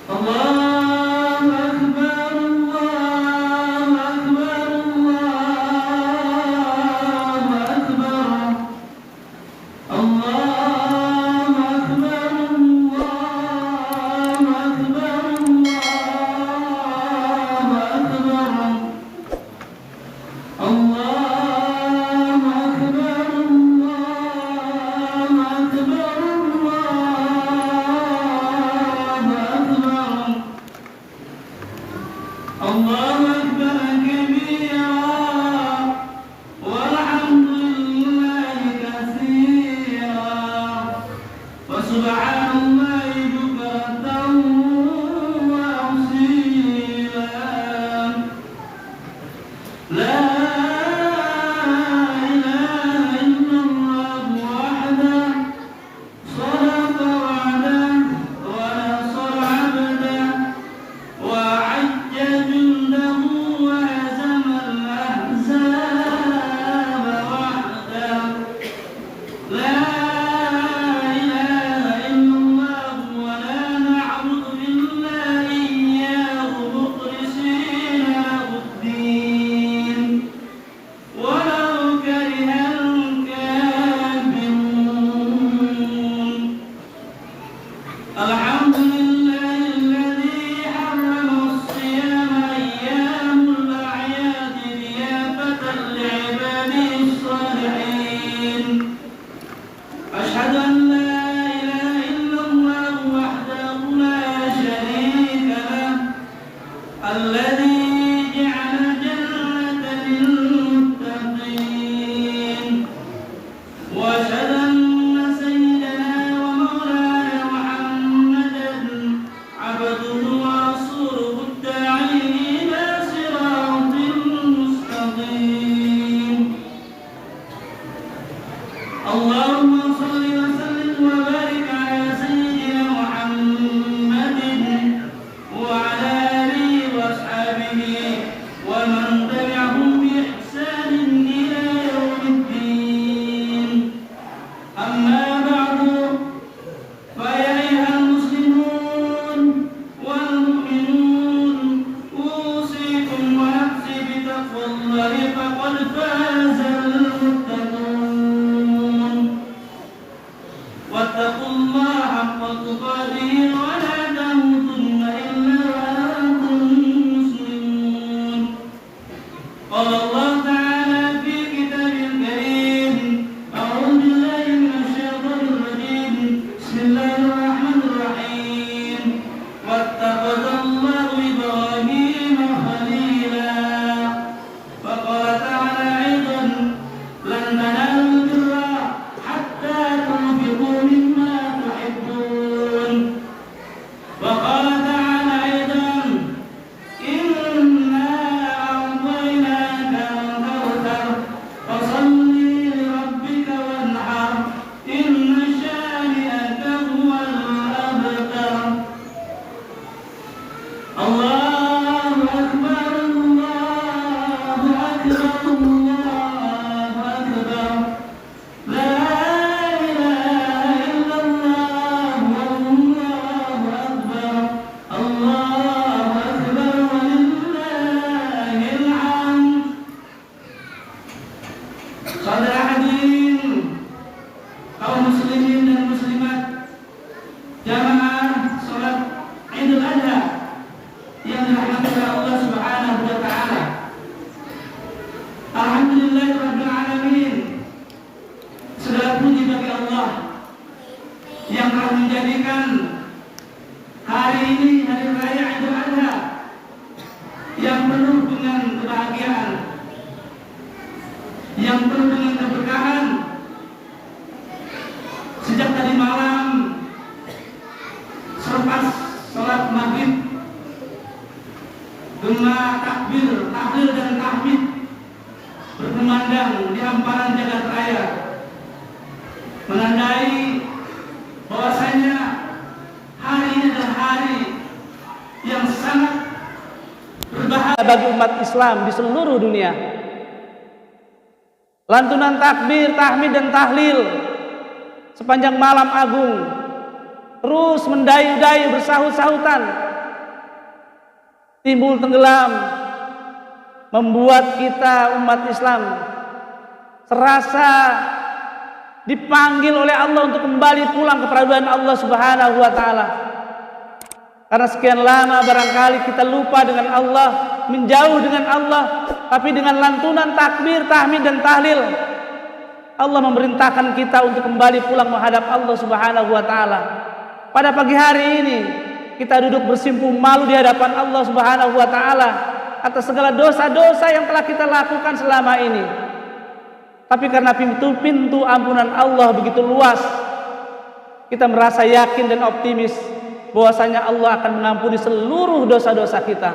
Allahu Akbar, Allahu Akbar, Allahu Akbar, Allahu Akbar, Allahu Akbar, Allahu Akbar, Allahu Akbar, Allahu Akbar kabira walhamdulillahi katsira wa subhanallahi bukratan wa asila. La ilaha illallah wahdahu sadaqa wa'dahu wa nasara 'abdahu wa 'ajja jundahu wa hazama al-ahzaba wahdahu. La ilaha illallah wa la na'budu illa iyyahu mukhlisina lahu-d-din walau karihal kafirun. Alhamdulillahilladzi harrama as-siyama ayyamul a'yad riyafatan li'ibadihi as-salihin. Ashhadu an la ilaha illallah wahdahu la sharika lahu alladzi ja'ala jannata lil-muttaqin. Wa ashhadu anna sayyidana wa maulana Muhammadan 'abduhu wa rasuluhu ad-da'i ila siratin mustaqim. Allahumma shalli wa sallim wa barik ala sayyidina Muhammadin wa ala alihi wa ashabihi wa man tabi'ahum bi ihsanin ila yaumiddin. Amma ba'du, fa ya ayyuhal muslimun wal mu'minun, usikum wa nafsi bi taqwallahi faqad fazal muttaqun. Wattaqullaha haqqa tuqatih wa la tamutunna illa wa antum muslimun. Qala Allah ta'ala fi kitabil karim, a'udzu billahi minasy syaithanir rajim. Bismillahirrahmanirrahim. Wattaqadallahu Ibrahima khalila. Wa qala ta'ala aidan, lan tanalul birra hatta tunfiqu mimma tuhibbun. Wa qala ta'ala aidan, inna a'tainaka al-kawthar fasalli li rabbika wanhar inna shani'aka huwal abtar. Allahu Akbar, Allahu Akbar, Allahu Akbar. La ilaha illallah wallahu akbar. Allahu Akbar walillahil hamd. Saudara hadirin, kaum muslimin dan muslimat, jamaah salat Idul Adha yang dirahmati oleh Allah Subhanahu wa taala. Alhamdulillahirabbil alamin. Segala puji bagi Allah yang telah menjadikan hari ini hari raya Idul Adha yang penuh dengan kebahagiaan, yang penuh dengan keberkahan. Sejak tadi malam selepas salat maghrib, gema takbir, tahlil dan tahmid berkumandang di hamparan jagat raya, menandai bahwasanya hari ini adalah hari yang sangat berbahagia bagi umat Islam di seluruh dunia. Lantunan takbir, tahmid dan tahlil sepanjang malam agung terus mendayu-dayu bersahut-sahutan timbul tenggelam, membuat kita umat Islam serasa dipanggil oleh Allah untuk kembali pulang kepada Allah Subhanahu wa taala. Karena sekian lama barangkali kita lupa dengan Allah, menjauh dengan Allah, tapi dengan lantunan takbir, tahmid dan tahlil Allah memerintahkan kita untuk kembali pulang menghadap Allah Subhanahu wa taala. Pada pagi hari ini kita duduk bersimpuh malu di hadapan Allah Subhanahu wa taala atas segala dosa-dosa yang telah kita lakukan selama ini. Tapi karena pintu ampunan Allah begitu luas, kita merasa yakin dan optimis bahwasanya Allah akan mengampuni seluruh dosa-dosa kita.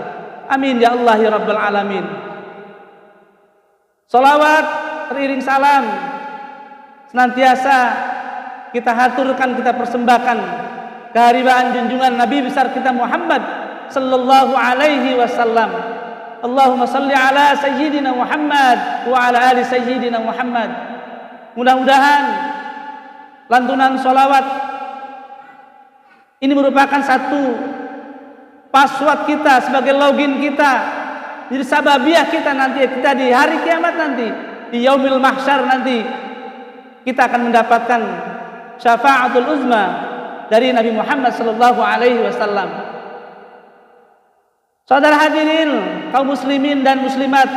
Amin ya Allah ya Rabbal Alamin. Salawat teriring salam senantiasa kita haturkan, kita persembahkan keharibaan junjungan Nabi besar kita Muhammad sallallahu alaihi wasallam. Allahumma salli ala sayyidina Muhammad wa ala ali sayyidina Muhammad. Mudah-mudahan lantunan salawat ini merupakan satu password kita sebagai login kita, jadi sababiah kita nanti, kita di hari kiamat nanti, di yaumil mahsyar nanti kita akan mendapatkan syafaatul uzma dari Nabi Muhammad sallallahu alaihi wasallam. Saudara hadirin kaum muslimin dan muslimat,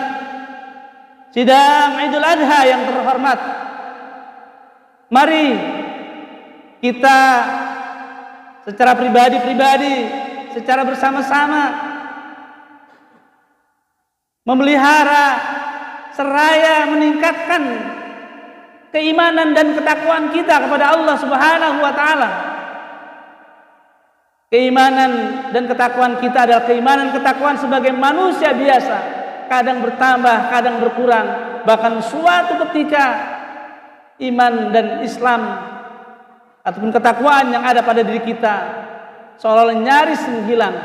sidang Idul Adha yang terhormat, mari kita secara pribadi-pribadi, secara bersama-sama memelihara seraya meningkatkan keimanan dan ketakwaan kita kepada Allah Subhanahu wa taala. Keimanan dan ketakwaan kita adalah keimanan ketakwaan sebagai manusia biasa, kadang bertambah, kadang berkurang, bahkan suatu ketika iman dan Islam ataupun ketakwaan yang ada pada diri kita seolah-olah nyaris menghilang.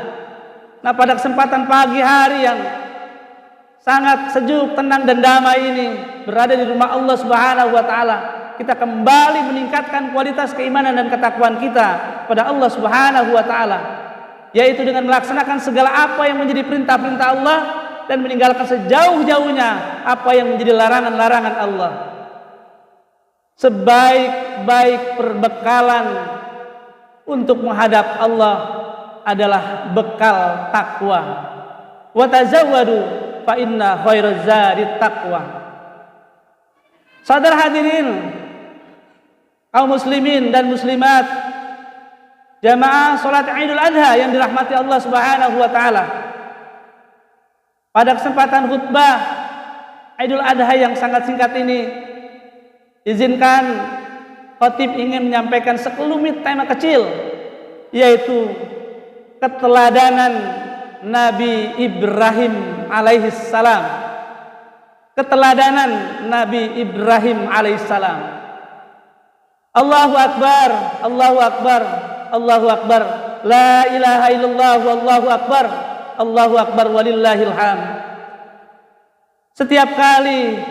Nah, pada kesempatan pagi hari yang sangat sejuk, tenang dan damai ini, berada di rumah Allah Subhanahu wa taala, kita kembali meningkatkan kualitas keimanan dan ketakwaan kita pada Allah Subhanahu wa taala, yaitu dengan melaksanakan segala apa yang menjadi perintah-perintah Allah dan meninggalkan sejauh-jauhnya apa yang menjadi larangan-larangan Allah. Sebaik-baik perbekalan untuk menghadap Allah adalah bekal takwa. Wa tazawwadu fa inna khairaz zadi taqwa. Saudara hadirin kaum muslimin dan muslimat, jamaah salat Idul Adha yang dirahmati Allah Subhanahu wa taala. Pada kesempatan khutbah Idul Adha yang sangat singkat ini, izinkan khatib ingin menyampaikan sekelumit tema kecil, yaitu keteladanan Nabi Ibrahim alaihissalam. Keteladanan Nabi Ibrahim alaihissalam. Allahu Akbar, Allahu Akbar, Allahu Akbar, la ilaha illallah wallahu akbar, Allahu Akbar walillahil hamd. Setiap kali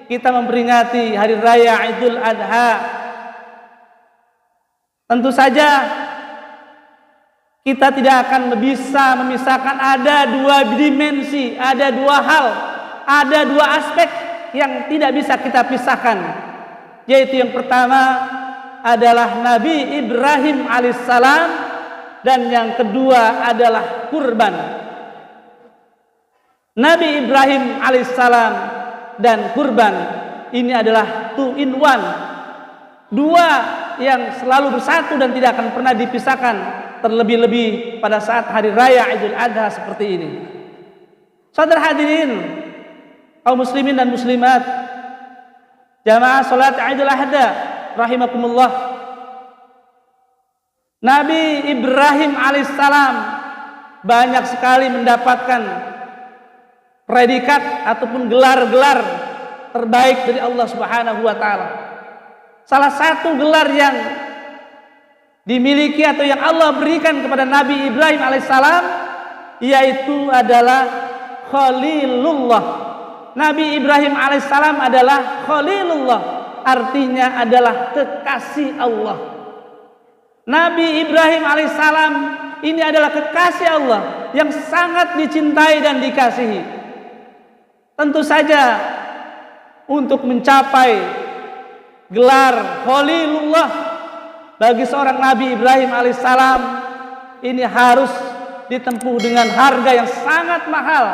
kita memperingati hari raya Idul Adha, tentu saja kita tidak akan bisa memisahkan, ada dua dimensi, ada dua hal, ada dua aspek yang tidak bisa kita pisahkan, yaitu yang pertama adalah Nabi Ibrahim alaihissalam dan yang kedua adalah kurban. Nabi Ibrahim alaihissalam dan kurban ini adalah two in one, dua yang selalu bersatu dan tidak akan pernah dipisahkan, terlebih-lebih pada saat hari raya Idul Adha seperti ini. Saudara hadirin kaum muslimin dan muslimat, jamaah salat Idul Adha rahimakumullah, Nabi Ibrahim alaihissalam banyak sekali mendapatkan predikat ataupun gelar-gelar terbaik dari Allah Subhanahu wa taala. Salah satu gelar yang dimiliki atau yang Allah berikan kepada Nabi Ibrahim alaihissalam yaitu adalah Khalilullah. Nabi Ibrahim alaihissalam adalah Khalilullah, artinya adalah kekasih Allah. Nabi Ibrahim alaihissalam ini adalah kekasih Allah. yang sangat dicintai dan dikasihi. Tentu saja untuk mencapai gelar Khalilullah bagi seorang Nabi Ibrahim alaihissalam ini harus ditempuh dengan harga yang sangat mahal,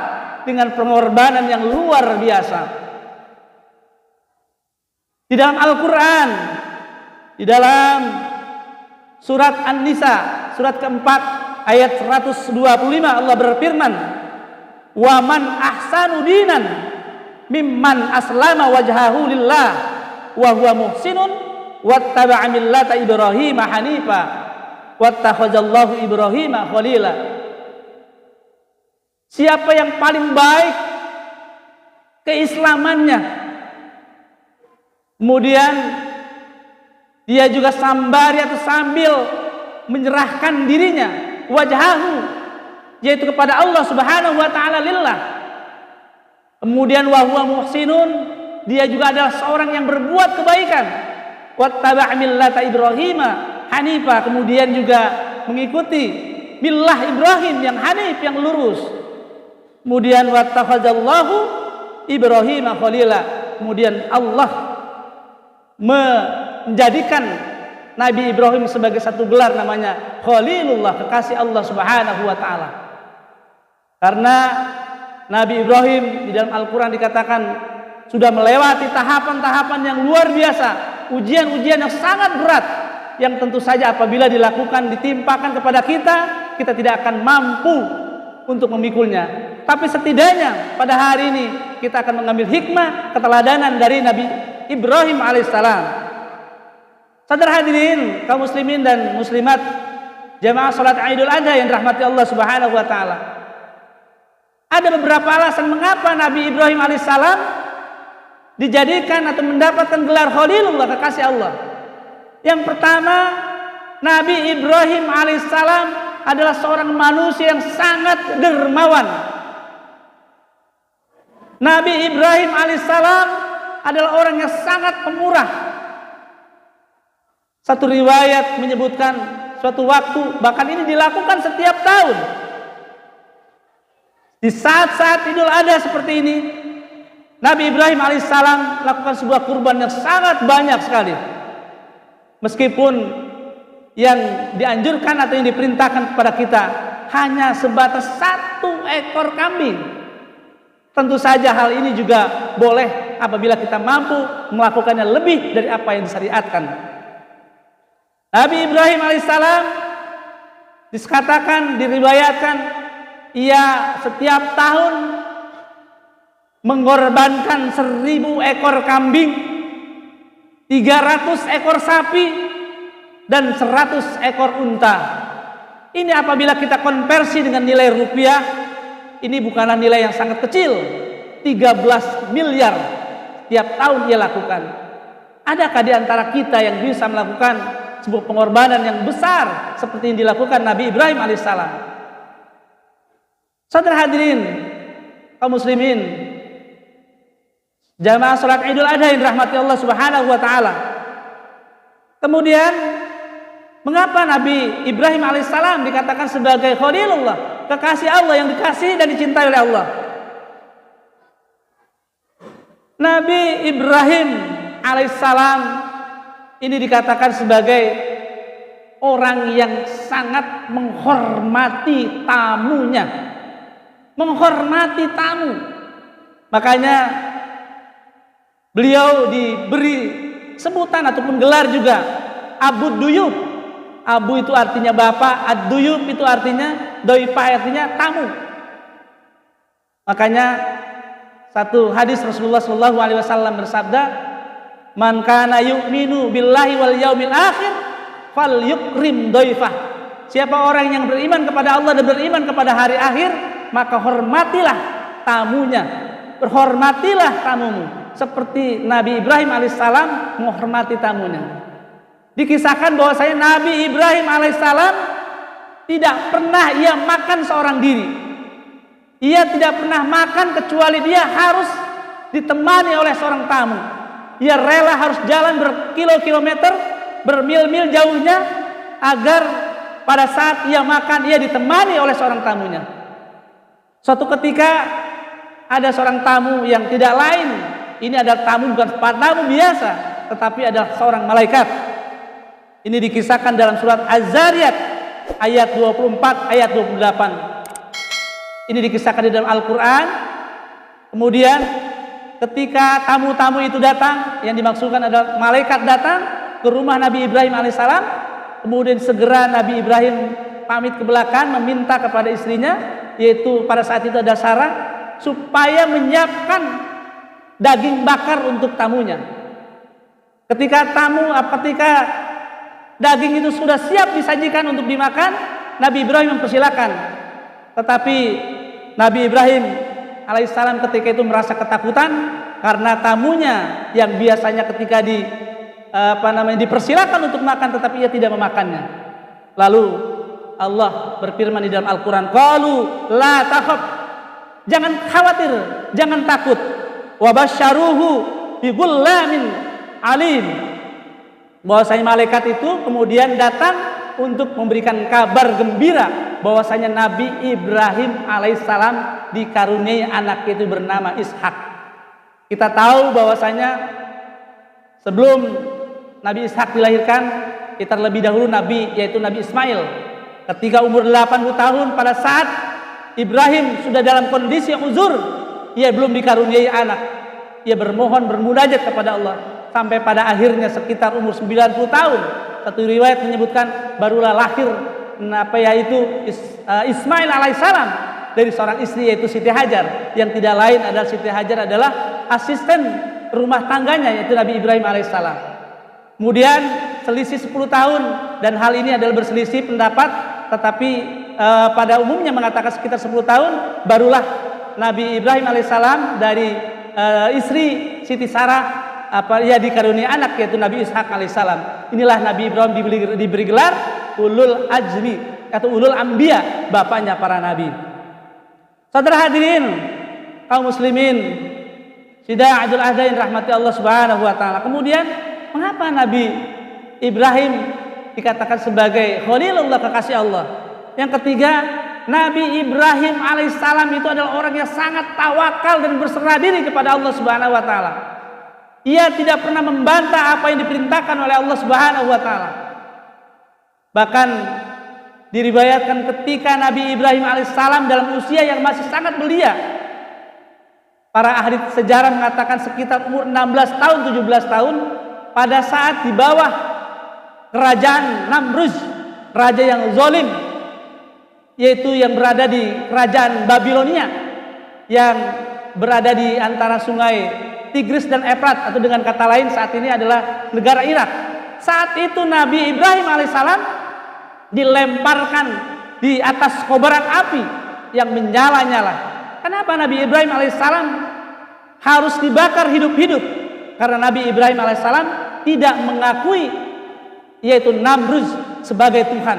dengan pengorbanan yang luar biasa. Di dalam Al-Quran, di dalam surat An-Nisa, surat keempat ayat 125, Allah berfirman, "Wa man ahsanu dinan mimman aslama wajhahu lillah wa huwa muhsinun wattaba'a millata Ibrahim hanifa wattakhadallahu Ibrahim khalila." Siapa yang paling baik keislamannya, kemudian dia juga sambari atau sambil menyerahkan dirinya, wajhahu, yaitu kepada Allah Subhanahu wa taala lillah. Kemudian wa huwa muhsinun, dia juga adalah seorang yang berbuat kebaikan. Wattaba'a millata Ibrahim hanifa, kemudian juga mengikuti millah Ibrahim yang hanif, yang lurus. Kemudian wattakhadallahu Ibrahim khalila, kemudian Allah menjadikan Nabi Ibrahim sebagai satu gelar namanya Khalilullah, kekasih Allah Subhanahu wa taala. Karena Nabi Ibrahim di dalam Al-Quran dikatakan sudah melewati tahapan-tahapan yang luar biasa, ujian-ujian yang sangat berat, yang tentu saja apabila dilakukan, ditimpakan kepada kita, kita tidak akan mampu untuk memikulnya. Tapi setidaknya pada hari ini kita akan mengambil hikmah, keteladanan dari Nabi Ibrahim alaihissalam. Saudara hadirin, kaum muslimin dan muslimat, jamaah salat Idul Adha yang dirahmati Allah Subhanahu wa taala. Ada beberapa alasan mengapa Nabi Ibrahim alaihissalam dijadikan atau mendapatkan gelar Khalilullah, kekasih Allah. Yang pertama, Nabi Ibrahim alaihissalam adalah seorang manusia yang sangat dermawan. Nabi Ibrahim alaihissalam adalah orang yang sangat pemurah. Satu riwayat menyebutkan suatu waktu, bahkan ini dilakukan setiap tahun, di saat-saat Idul Adha seperti ini, Nabi Ibrahim alaihissalam melakukan sebuah kurban yang sangat banyak sekali. Meskipun yang dianjurkan atau yang diperintahkan kepada kita hanya sebatas 1 ekor kambing. Tentu saja hal ini juga boleh apabila kita mampu melakukannya lebih dari apa yang disyariatkan. Nabi Ibrahim alaihissalam dikatakan, diriwayatkan, ia setiap tahun mengorbankan 1000 ekor kambing, 300 ekor sapi, dan 100 ekor unta. Ini apabila kita konversi dengan nilai rupiah, ini bukanlah nilai yang sangat kecil. 13 miliar tiap tahun ia lakukan. Adakah di antara kita yang bisa melakukan sebuah pengorbanan yang besar seperti yang dilakukan Nabi Ibrahim alaihissalam? Saudara hadirin, kaum muslimin, jamaah salat Idul Adha yang dirahmati Allah Subhanahu wa taala. Kemudian mengapa Nabi Ibrahim alaihissalam dikatakan sebagai Khalilullah, kekasih Allah yang dikasihi dan dicintai oleh Allah? Nabi Ibrahim alaihissalam ini dikatakan sebagai orang yang sangat menghormati tamunya, menghormati tamu. Makanya beliau diberi sebutan ataupun gelar juga Abu Duyub. Abu itu artinya bapak, Ad-Duyub itu artinya doifah, artinya tamu. Makanya satu hadis Rasulullah SAW bersabda, "Man kana yu'minu billahi wal yaumil akhir falyukrim doifah." Siapa orang yang beriman kepada Allah dan beriman kepada hari akhir, maka hormatilah tamunya, berhormatilah tamumu, seperti Nabi Ibrahim alaihissalam menghormati tamunya. Dikisahkan bahwasanya Nabi Ibrahim alaihissalam tidak pernah ia makan seorang diri. Ia tidak pernah makan kecuali dia harus ditemani oleh seorang tamu. Ia rela harus jalan berkilo-kilometer, bermil-mil jauhnya, agar pada saat ia makan ia ditemani oleh seorang tamunya. Suatu ketika ada seorang tamu yang tidak lain, ini adalah tamu bukan tamu biasa, tetapi adalah seorang malaikat. Ini dikisahkan dalam surat Az-Zariyat ayat 24 ayat 28. Ini dikisahkan di dalam Al-Qur'an. Kemudian ketika tamu-tamu itu datang, yang dimaksudkan adalah malaikat datang ke rumah Nabi Ibrahim alaihissalam, kemudian segera Nabi Ibrahim pamit ke belakang meminta kepada istrinya, yaitu pada saat itu ada Sarah, supaya menyiapkan daging bakar untuk tamunya. Ketika daging itu sudah siap disajikan untuk dimakan, Nabi Ibrahim mempersilahkan. Tetapi Nabi Ibrahim alaihissalam ketika itu merasa ketakutan karena tamunya yang biasanya ketika dipersilakan untuk makan tetapi ia tidak memakannya. Lalu Allah berfirman di dalam Al-Qur'an, qalu la takhaf, jangan khawatir, jangan takut, wa basyaruhu bi ghullamin alim. Bahwasanya malaikat itu kemudian datang untuk memberikan kabar gembira bahwasanya Nabi Ibrahim alaihissalam dikaruniai anak itu bernama Ishak. Kita tahu bahwasanya sebelum Nabi Ishak dilahirkan, kita terlebih dahulu Nabi, yaitu Nabi Ismail. Ketika umur 80 tahun, pada saat Ibrahim sudah dalam kondisi yang uzur, ia belum dikaruniai anak. Ia bermohon, bermunajat kepada Allah, sampai pada akhirnya sekitar umur 90 tahun. Satu riwayat menyebutkan barulah lahir Ismail alaihissalam dari seorang istri, yaitu Siti Hajar, yang tidak lain adalah Siti Hajar adalah asisten rumah tangganya, yaitu Nabi Ibrahim alaihissalam. Kemudian selisih 10 tahun, dan hal ini adalah berselisih pendapat, tetapi pada umumnya mengatakan sekitar 10 tahun barulah Nabi Ibrahim alaihissalam dari istri Siti Sarah ia dikaruniai anak, yaitu Nabi Ishak alaihissalam. Inilah Nabi Ibrahim diberi gelar ulul ajmi atau ulul anbiya, bapaknya para nabi. Saudara hadirin kaum muslimin sida'adul ahdain rahmati Allah subhanahu wa ta'ala. Kemudian mengapa Nabi Ibrahim dikatakan sebagai Khalilullah, kekasih Allah? Yang ketiga, Nabi Ibrahim alaihissalam itu adalah orang yang sangat tawakal dan berserah diri kepada Allah subhanahu wa ta'ala. Ia tidak pernah membantah apa yang diperintahkan oleh Allah subhanahu wa ta'ala. Bahkan diriwayatkan ketika Nabi Ibrahim alaihissalam dalam usia yang masih sangat belia, para ahli sejarah mengatakan sekitar umur 16 tahun, 17 tahun, pada saat di bawah kerajaan Namruz, raja yang zalim, yaitu yang berada di kerajaan Babilonia, yang berada di antara sungai Tigris dan Efrat, atau dengan kata lain saat ini adalah negara Irak. Saat itu Nabi Ibrahim alaihissalam dilemparkan di atas kobaran api yang menyala-nyala. Kenapa Nabi Ibrahim alaihissalam harus dibakar hidup-hidup? Karena Nabi Ibrahim alaihissalam tidak mengakui yaitu Namruz sebagai Tuhan.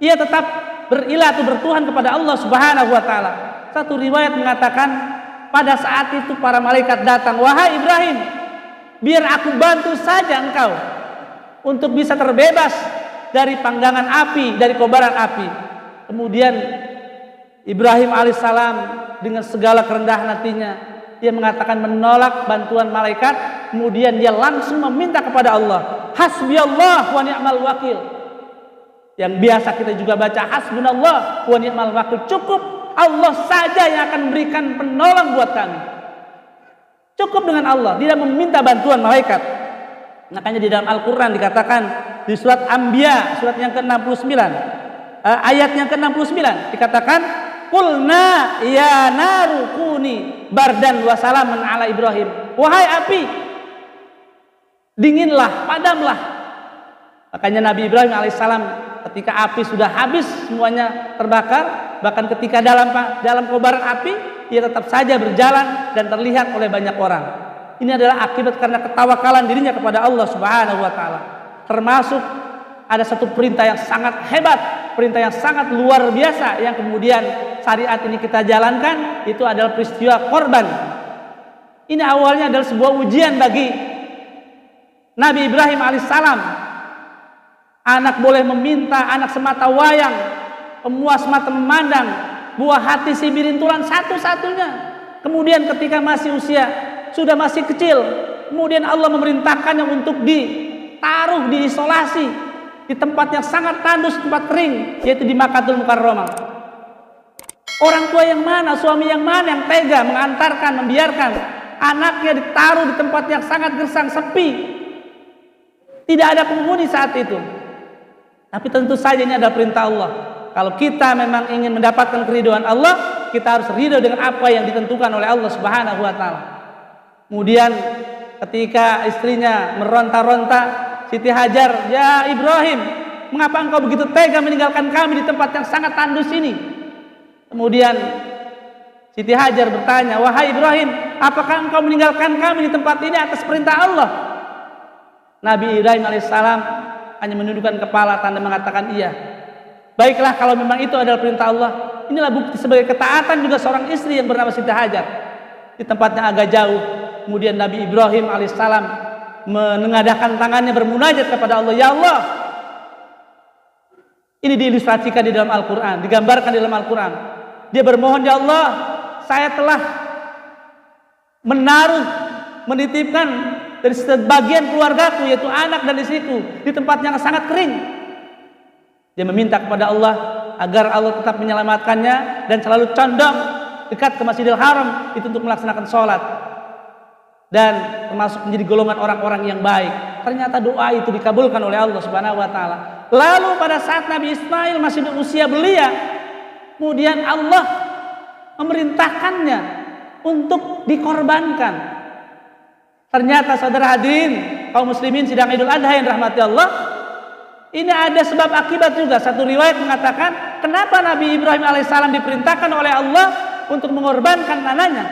Ia tetap berilah atau bertuhan kepada Allah subhanahu wa ta'ala. Satu riwayat mengatakan pada saat itu para malaikat datang, wahai Ibrahim, biar aku bantu saja engkau untuk bisa terbebas dari panggangan api, dari kobaran api. Kemudian Ibrahim alaihissalam dengan segala kerendahan hatinya, dia mengatakan menolak bantuan malaikat. Kemudian dia langsung meminta kepada Allah, hasbiyallah wa ni'mal wakil. Yang biasa kita juga baca hasbunallah wa ni'mal wakil. Cukup Allah saja yang akan memberikan penolong buat kami. Cukup dengan Allah, tidak meminta bantuan malaikat. Makanya di dalam Al-Quran dikatakan di surat Anbiya, surat yang ke-69, ayat yang ke-69 dikatakan, qulna ya naru kuni bardan wa salaman ala Ibrahim. Wahai api, dinginlah, padamlah. Makanya Nabi Ibrahim alaihissalam ketika api sudah habis semuanya terbakar, bahkan ketika dalam kobaran api, ia tetap saja berjalan dan terlihat oleh banyak orang. Ini adalah akibat karena ketawakalan dirinya kepada Allah subhanahu wa ta'ala. Termasuk ada satu perintah yang sangat hebat, perintah yang sangat luar biasa, yang kemudian syariat ini kita jalankan, itu adalah peristiwa korban. Ini awalnya adalah sebuah ujian bagi Nabi Ibrahim alaihissalam. Anak boleh meminta, anak semata wayang, pemuas mata memandang, buah hati si birintulan satu-satunya. Kemudian ketika sudah masih kecil, kemudian Allah memerintahkannya untuk ditaruh, diisolasi di tempat yang sangat tandus, tempat kering, yaitu di Makkahul Mukarramah. Orang tua yang mana, suami yang mana yang tega mengantarkan, membiarkan anaknya ditaruh di tempat yang sangat gersang, sepi, tidak ada penghuni saat itu. Tapi tentu saja ini adalah perintah Allah. Kalau kita memang ingin mendapatkan keridhaan Allah, kita harus ridho dengan apa yang ditentukan oleh Allah Subhanahu wa taala. Kemudian ketika istrinya meronta-ronta, Siti Hajar, "Ya Ibrahim, mengapa engkau begitu tega meninggalkan kami di tempat yang sangat tandus ini?" Kemudian Siti Hajar bertanya, "Wahai Ibrahim, apakah engkau meninggalkan kami di tempat ini atas perintah Allah?" Nabi Ibrahim alaihissalam hanya menundukkan kepala tanda mengatakan iya. Baiklah, kalau memang itu adalah perintah Allah, inilah bukti sebagai ketaatan juga seorang istri yang bernama Siti Hajar di tempat yang agak jauh. Kemudian Nabi Ibrahim alaihissalam menengadahkan tangannya bermunajat kepada Allah. "Ya Allah," ini diilustrasikan di dalam Al-Quran, digambarkan di dalam Al-Quran. Dia bermohon, "Ya Allah, saya telah menitipkan dari sebagian keluargaku, yaitu anak dan istriku, di tempat yang sangat kering." Dia meminta kepada Allah agar Allah tetap menyelamatkannya dan selalu condong dekat ke Masjidil Haram itu untuk melaksanakan sholat dan termasuk menjadi golongan orang-orang yang baik. Ternyata doa itu dikabulkan oleh Allah Subhanahu wa taala. Lalu pada saat Nabi Ismail masih berusia belia, kemudian Allah memerintahkannya untuk dikorbankan. Ternyata saudara hadirin kaum muslimin sidang Idul Adha yang rahmati Allah, ini ada sebab akibat juga. Satu riwayat mengatakan kenapa Nabi Ibrahim alaihissalam diperintahkan oleh Allah untuk mengorbankan anaknya.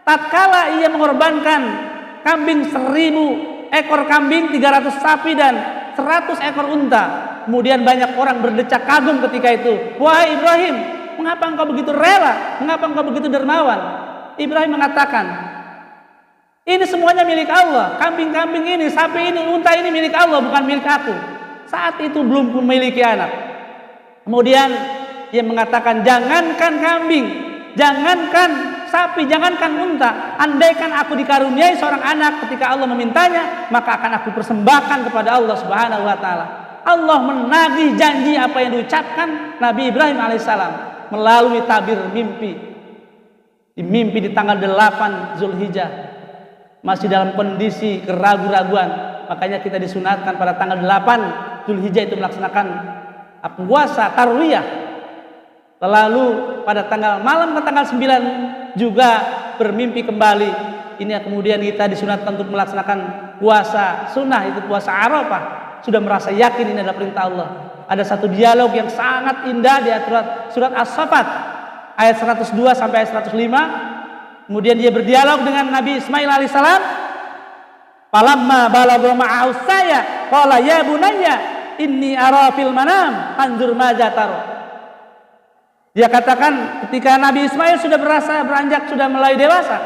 Tatkala ia mengorbankan kambing 1000 ekor kambing, 300 sapi dan 100 ekor unta. Kemudian banyak orang berdecak kagum ketika itu. "Wahai Ibrahim, mengapa engkau begitu rela? Mengapa engkau begitu dermawan?" Ibrahim mengatakan, "Ini semuanya milik Allah. Kambing-kambing ini, sapi ini, unta ini milik Allah, bukan milik aku." Saat itu belum memiliki anak. Kemudian dia mengatakan, "Jangankan kambing, jangankan sapi, jangankan unta, andaikan aku dikaruniai seorang anak ketika Allah memintanya, maka akan aku persembahkan kepada Allah Subhanahu wa taala." Allah menagih janji apa yang diucapkan Nabi Ibrahim alaihissalam melalui tabir mimpi. Mimpi di tanggal 8 Zulhijjah, masih dalam kondisi keraguan-raguan. Makanya kita disunatkan pada tanggal 8 Zulhijjah itu melaksanakan puasa tarwiyah. Lalu pada malam ke tanggal 9 juga bermimpi kembali. Ini kemudian kita disunatkan untuk melaksanakan puasa sunnah, itu puasa Arafah. Sudah merasa yakin ini adalah perintah Allah. Ada satu dialog yang sangat indah di surat As-Saffat ayat 102 sampai ayat 105. Kemudian dia berdialog dengan Nabi Ismail alaihissalam. "Falamma balagha ma'ahu saya qala ya bunayya inni ara fil manam anzur madza tara." Dia katakan ketika Nabi Ismail sudah sudah mulai dewasa.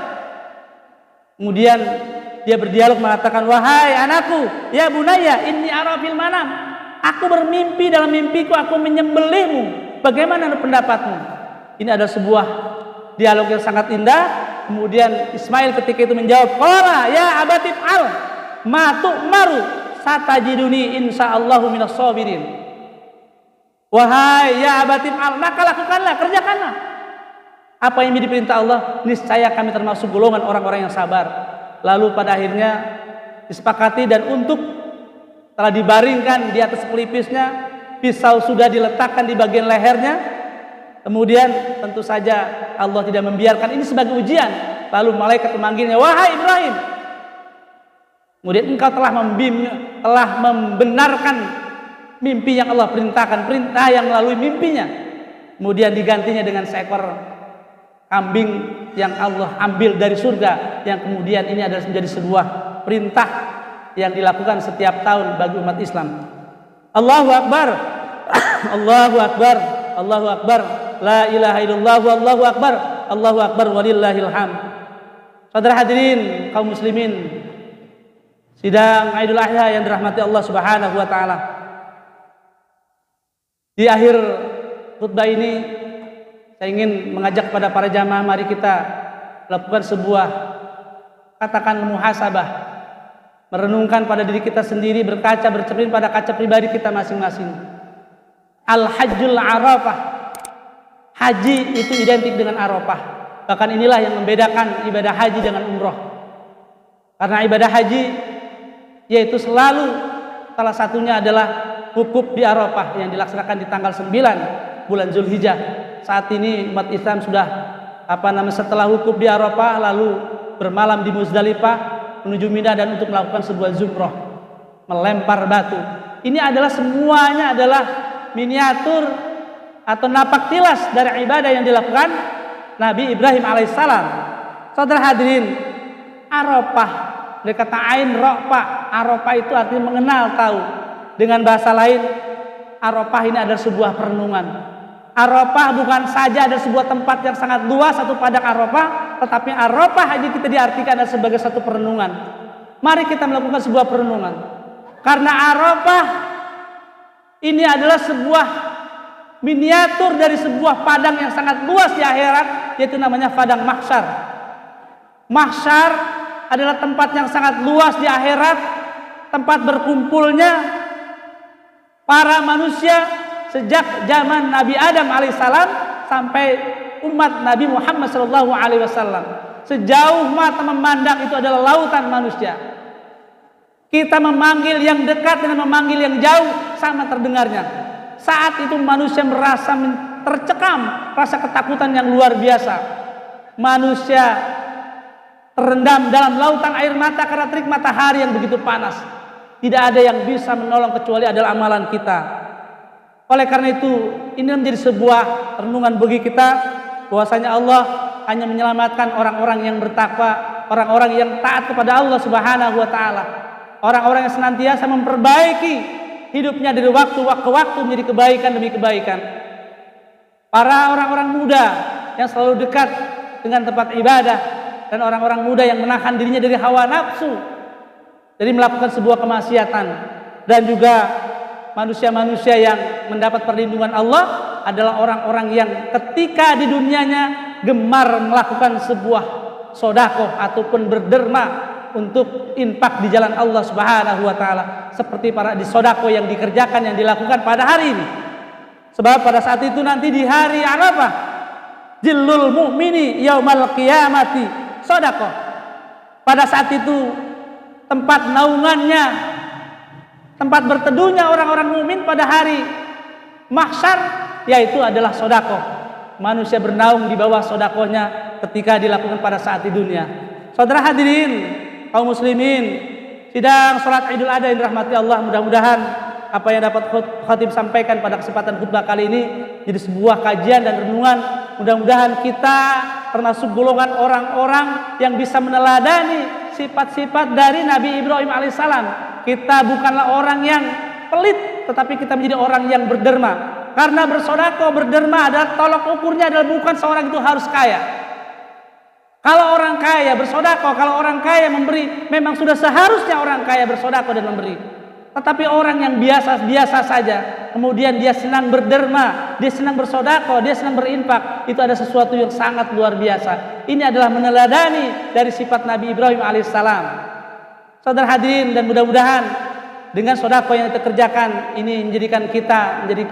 Kemudian dia berdialog mengatakan, "Wahai anakku, ya bunayya inni ara fil manam." Aku bermimpi, dalam mimpiku aku menyembelihmu. Bagaimana pendapatmu? Ini adalah sebuah dialog yang sangat indah. Kemudian Ismail ketika itu menjawab, "Qala ya abati fa'al ma tu'maru satajiduni insyaallahu minas sabirin." Wahai ya abati fa'al, maka lakukanlah, kerjakanlah apa yang diperintah Allah, niscaya kami termasuk golongan orang-orang yang sabar. Lalu pada akhirnya disepakati dan untuk telah dibaringkan di atas pelipisnya, pisau sudah diletakkan di bagian lehernya. Kemudian tentu saja Allah tidak membiarkan ini sebagai ujian. Lalu malaikat memanggilnya, "Wahai Ibrahim, kemudian engkau telah membenarkan mimpi yang Allah perintahkan, perintah yang melalui mimpinya." Kemudian digantinya dengan seekor kambing yang Allah ambil dari surga, yang kemudian ini adalah menjadi sebuah perintah yang dilakukan setiap tahun bagi umat Islam. Allahu Akbar. Allahu Akbar. Allahu Akbar. La ilaha illallah wallahu akbar. Allahu akbar walillahil hamd. Saudara hadirin kaum muslimin sidang Idul Adha yang dirahmati Allah Subhanahu wa taala. Di akhir khutbah ini Saya ingin mengajak pada para jamaah, mari kita lakukan sebuah, katakan muhasabah, merenungkan pada diri kita sendiri, berkaca, bercermin pada kaca pribadi kita masing-masing. Al-Hajjul Arafah, haji itu identik dengan Arafah. Bahkan inilah yang membedakan ibadah haji dengan umroh. Karena ibadah haji yaitu selalu salah satunya adalah wukuf di Arafah yang dilaksanakan di tanggal 9 bulan Zulhijjah. Saat ini umat Islam sudah setelah wukuf di Arafah lalu bermalam di Muzdalifah menuju Mina dan untuk melakukan sebuah zumrah, melempar batu. Ini adalah semuanya adalah miniatur atau napak tilas dari ibadah yang dilakukan Nabi Ibrahim alaihissalam. Saudara hadirin, Arafah dari kata ain ro'pa, Arafah itu artinya mengenal, tahu. Dengan bahasa lain, Arafah ini adalah sebuah perenungan. Arafah bukan saja ada sebuah tempat yang sangat luas, satu padang Arafah, tetapi Arafah haji kita diartikan sebagai satu perenungan. Mari kita melakukan sebuah perenungan. Karena Arafah ini adalah sebuah miniatur dari sebuah padang yang sangat luas di akhirat, yaitu namanya padang mahsyar. Mahsyar adalah tempat yang sangat luas di akhirat, tempat berkumpulnya para manusia sejak zaman Nabi Adam alaihissalam sampai umat Nabi Muhammad sallallahu alaihi wasallam. Sejauh mata memandang itu adalah lautan manusia. Kita memanggil yang dekat dengan memanggil yang jauh sama terdengarnya. Saat itu manusia merasa tercekam, rasa ketakutan yang luar biasa. Manusia terendam dalam lautan air mata karena terik matahari yang begitu panas. Tidak ada yang bisa menolong kecuali adalah amalan kita. Oleh karena itu, ini menjadi sebuah renungan bagi kita bahwasanya Allah hanya menyelamatkan orang-orang yang bertakwa, orang-orang yang taat kepada Allah Subhanahu wa taala. Orang-orang yang senantiasa memperbaiki hidupnya dari waktu ke waktu menjadi kebaikan demi kebaikan. Para orang-orang muda yang selalu dekat dengan tempat ibadah dan orang-orang muda yang menahan dirinya dari hawa nafsu, dari melakukan sebuah kemaksiatan, dan juga manusia-manusia yang mendapat perlindungan Allah adalah orang-orang yang ketika di dunianya gemar melakukan sebuah sedekah ataupun berderma untuk infak di jalan Allah Subhanahu wa taala, seperti para sedekah yang dikerjakan yang dilakukan pada hari ini. Sebab pada saat itu nanti di hari Arafah, jillul mu'mini yaumal qiyamati sedekah. Pada saat itu tempat naungannya, tempat berteduhnya orang-orang mukmin pada hari mahsyar yaitu adalah sedekah. Manusia bernaung di bawah sedekahnya ketika dilakukan pada saat di dunia. Saudara hadirin, kaum muslimin, sidang salat Idul Adha yang dirahmati Allah, mudah-mudahan apa yang dapat khatib sampaikan pada kesempatan khutbah kali ini jadi sebuah kajian dan renungan. Mudah-mudahan kita termasuk golongan orang-orang yang bisa meneladani sifat-sifat dari Nabi Ibrahim alaihissalam. Kita bukanlah orang yang pelit, tetapi kita menjadi orang yang berderma. Karena bersedekah, berderma adalah tolok ukurnya adalah bukan seorang itu harus kaya. Kalau orang kaya bersedekah, kalau orang kaya memberi, memang sudah seharusnya orang kaya bersedekah dan memberi. Tetapi orang yang biasa-biasa saja, kemudian dia senang berderma, dia senang bersedekah, dia senang berinfak, itu ada sesuatu yang sangat luar biasa. Ini adalah meneladani dari sifat Nabi Ibrahim alaihissalam. Saudara hadirin, dan mudah-mudahan dengan sedekah yang kita kerjakan ini menjadi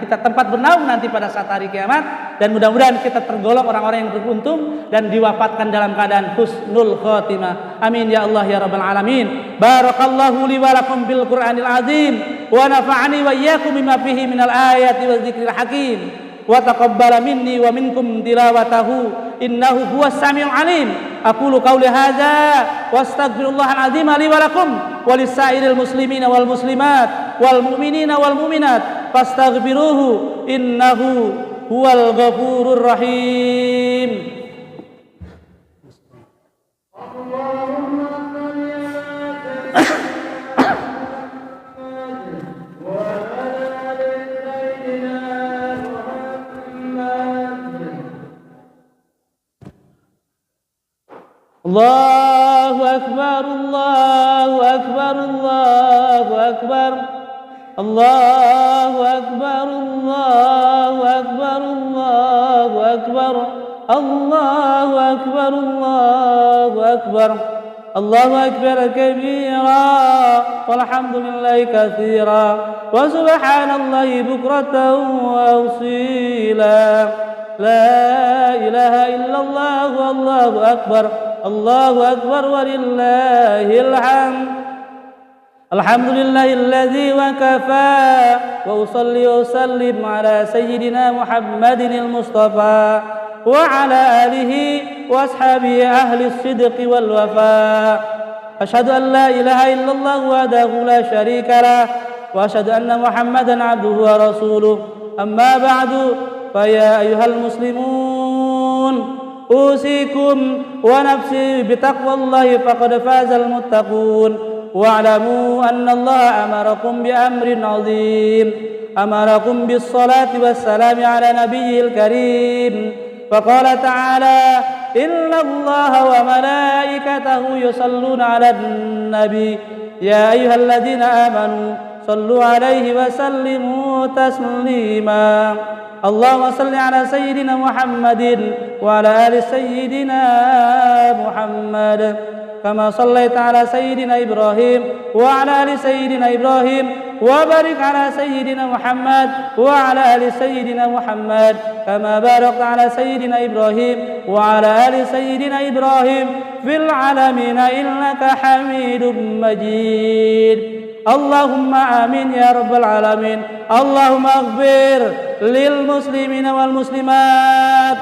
kita tempat bernaung nanti pada saat hari kiamat, dan mudah-mudahan kita tergolong orang-orang yang beruntung dan diwafatkan dalam keadaan husnul khotimah. Amin ya Allah ya rabbal alamin. Barakallahu li wa lakum bil Qur'anil azim wa nafa'ani wa iyyakum bima fihi minal ayati wa dzikril hakim wa taqabbala minni wa minkum tilawatahu innahu huwas samiul alim. Aqulu qawli hadza wa astaghfirullahal azim li wa lakum wa lisairil muslimina wal muslimat wal mu'minina wal mu'minat fastaghfiruhu innahu huwal ghafurur rahim. Allahu akbar, Allahu akbar, Allahu akbar, Allahu akbar, Allahu akbar, Allahu akbar. الله أكبر الله أكبر الله أكبر كبيرا والحمد لله كثيرا وسبحان الله بكرة وأصيلا لا إله إلا الله والله أكبر الله أكبر ولله الحمد الحمد لله الذي وكفى وأصلي وأسلم على سيدنا محمد المصطفى وعلى آله وأصحابه أهل الصدق والوفاء أشهد أن لا إله إلا الله وحده لا شريك له وأشهد أن محمدا عبده ورسوله أما بعد فيا أيها المسلمون أوصيكم ونفسي بتقوى الله فقد فاز المتقون واعلموا أن الله أمركم بأمر عظيم أمركم بالصلاة والسلام على نبيه الكريم فقال تعالى إن الله وملائكته يصلون على النبي يا أيها الذين آمنوا صلوا عليه وسلموا تسليما اللهم صل على سيدنا محمد وعلى آل سيدنا محمد كما صليت على سيدنا إبراهيم وعلى آل سيدنا إبراهيم وبارك على سيدنا محمد وعلى آل سيدنا محمد كما باركت على سيدنا إبراهيم وعلى آل سيدنا إبراهيم في العالمين إنك حميد مجيد اللهم آمين يا رب العالمين اللهم اغفر للمسلمين والمسلمات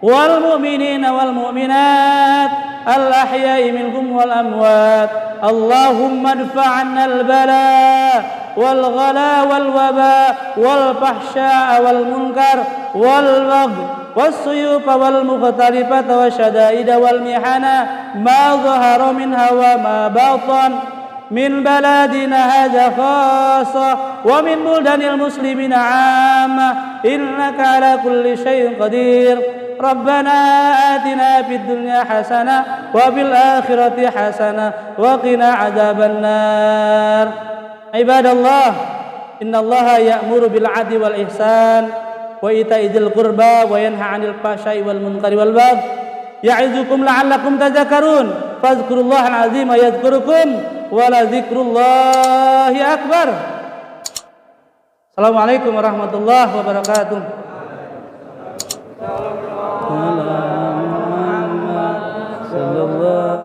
والمؤمنين والمؤمنات الأحياء منهم والأموات اللهم ادفع عنا البلاء والغلاء والوباء والفحشاء والمنكر والبغي والسيوف والمختلفة والشدائد والمحنة ما ظهر منها وما بطن من بلادنا هذا خاصة ومن بلدان المسلمين عامة إنك على كل شيء قدير ربنا آتنا في الدنيا حسنة وفي الآخرة حسنة وقنا عذاب النار عباد الله إن الله يأمر بالعدل والإحسان وإيتاء ذي القربى وينهى عن الفحشاء والمنكر والبغي يعظكم لعلكم تذكرون فاذكروا الله العظيم يذكركم ولذكر الله أكبر. Assalamualaikum warahmatullahi wabarakatuh. Sallallahu